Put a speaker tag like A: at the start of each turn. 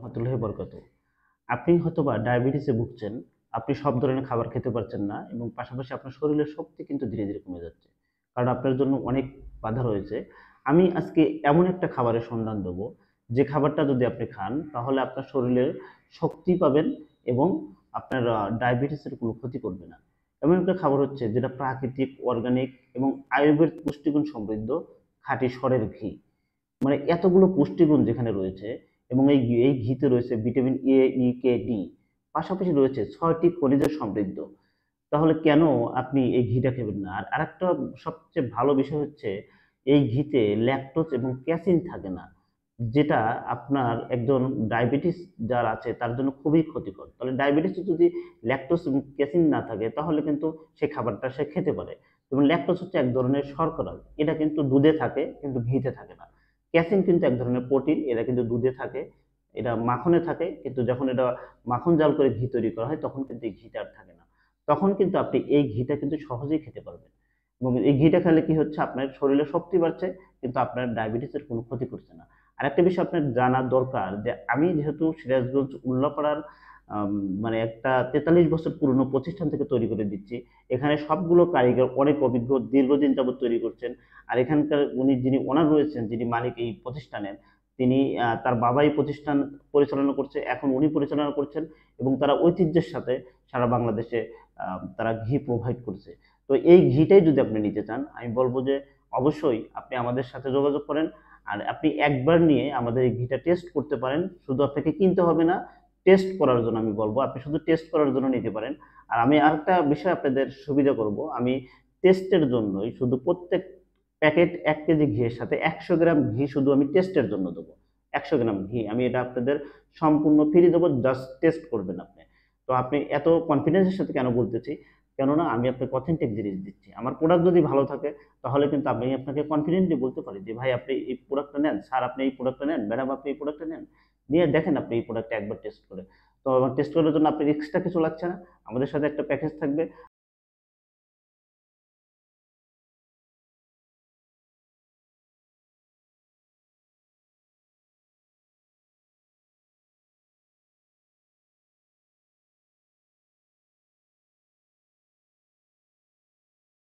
A: রহমতুল্লাহি বরকাতুহু। আপনি হয়তোবা ডায়াবেটিসে ভুগছেন, আপনি সব ধরনের খাবার খেতে পারছেন না এবং পাশাপাশি আপনার শরীরের শক্তি কিন্তু ধীরে, ধীরে কমে যাচ্ছে। কারণ আপনার জন্য অনেক বাধা রয়েছে। আমি আজকে এমন একটা খাবারের সন্ধান দেবো, যে খাবারটা যদি আপনি খান তাহলে আপনার শরীরের শক্তি পাবেন এবং আপনার ডায়াবেটিসের কোনো ক্ষতি করবে না। এমন একটা খাবার হচ্ছে যেটা প্রাকৃতিক, অর্গানিক এবং আয়ুর্বেদ পুষ্টিগুণ সমৃদ্ধ খাঁটি সরের ঘি। মানে এতগুলো পুষ্টিগুণ যেখানে রয়েছে এবং এই ঘিতে রয়েছে vitamin A, E, K, D, পাশাপাশি রয়েছে ৬টি খনিজে সমৃদ্ধ। তাহলে কেন আপনি এই ঘিটা খাবেন না? আর আরেকটা সবচেয়ে ভালো বিষয় হচ্ছে এই ঘিতে ল্যাকটোজ এবং ক্যাসিন থাকে না, যেটা আপনার একজন ডায়াবেটিস যার আছে তার জন্য খুবই ক্ষতিকর। তাহলে ডায়াবেটিসে যদি ল্যাকটোজ এবং ক্যাসিন না থাকে তাহলে কিন্তু সেই খাবারটা সে খেতে পারে। এবং ল্যাকটোজ হচ্ছে এক ধরনের শর্করা, এটা কিন্তু দুধে থাকে কিন্তু ঘিতে থাকে না। ক্যাসিন কিন্তু এক ধরনের প্রোটিন, এরা কিন্তু দুধে থাকে, এটা মাখনে থাকে, কিন্তু যখন এটা মাখন জাল করে ঘি তৈরি করা হয় তখন কিন্তু এই ঘিটা আর থাকে না। তখন কিন্তু আপনি এই ঘিটা কিন্তু সহজেই খেতে পারবেন এবং এই ঘিটা খেলে কি হচ্ছে আপনার শরীরে শক্তি বাড়ছে, কিন্তু আপনার ডায়াবেটিসের কোনো ক্ষতি করছে না। আরেকটা বিষয় আপনার জানা দরকার যে আমি যেহেতু সিরাজগঞ্জ উল্লাপাড়ার আম, মানে একটা 43 বছর পুরনো প্রতিষ্ঠান থেকে তৈরি করে দিচ্ছি। এখানে সবগুলো কারিগর অনেক অভিজ্ঞ, দীর্ঘদিন যাবত তৈরি করছেন। আর এখানকার উনি যিনি ওনার রয়েছেন, যিনি মালিক এই প্রতিষ্ঠানের, তিনি তার বাবাই প্রতিষ্ঠান পরিচালনা করছে, এখন উনি পরিচালনা করছেন এবং তারা ঐতিহ্যের সাথে সারা বাংলাদেশে তারা ঘি প্রোভাইড করছে। তো এই ঘিটাই যদি আপনি নিতে চান আমি বলবো যে অবশ্যই আপনি আমাদের সাথে যোগাযোগ করেন। আর আপনি একবার নিয়ে আমাদের এই ঘিটা টেস্ট করতে পারেন, শুধু আপনাকে কিনতে হবে না, টেস্ট করার জন্য আমি বলবো আপনি শুধু টেস্ট করার জন্য নিতে পারেন। আর আমি আরেকটা বিষয় আপনাদের সুবিধা করব, আমি টেস্টের জন্যই শুধু প্রত্যেক প্যাকেট 1 কেজি ঘিয়ের সাথে 100 গ্রাম ঘি শুধু আমি টেস্টের জন্য দেবো। 100 গ্রাম ঘি আমি এটা আপনাদের সম্পূর্ণ ফ্রি দেবো, জাস্ট টেস্ট করবেন আপনি। তো আপনি এত কনফিডেন্সের সাথে কেন বলতেছি, কেননা আমি আপনাকে অথেন্টিক জিনিস দিচ্ছি। আমার প্রোডাক্ট যদি ভালো থাকে তাহলে কিন্তু আমি আপনাকে কনফিডেন্টলি বলতে পারি যে ভাই আপনি এই প্রোডাক্টটা নেন, স্যার আপনি এই প্রোডাক্টটা নেন, ম্যাডাম আপনি এই প্রোডাক্টটা নেন, নিয়ে দেখেন আপনি এই প্রোডাক্টটা একবার টেস্ট করে। তো টেস্ট করার জন্য আপনি এক্সট্রা কিছু লাগছে না, আমাদের সাথে একটা প্যাকেজ থাকবে।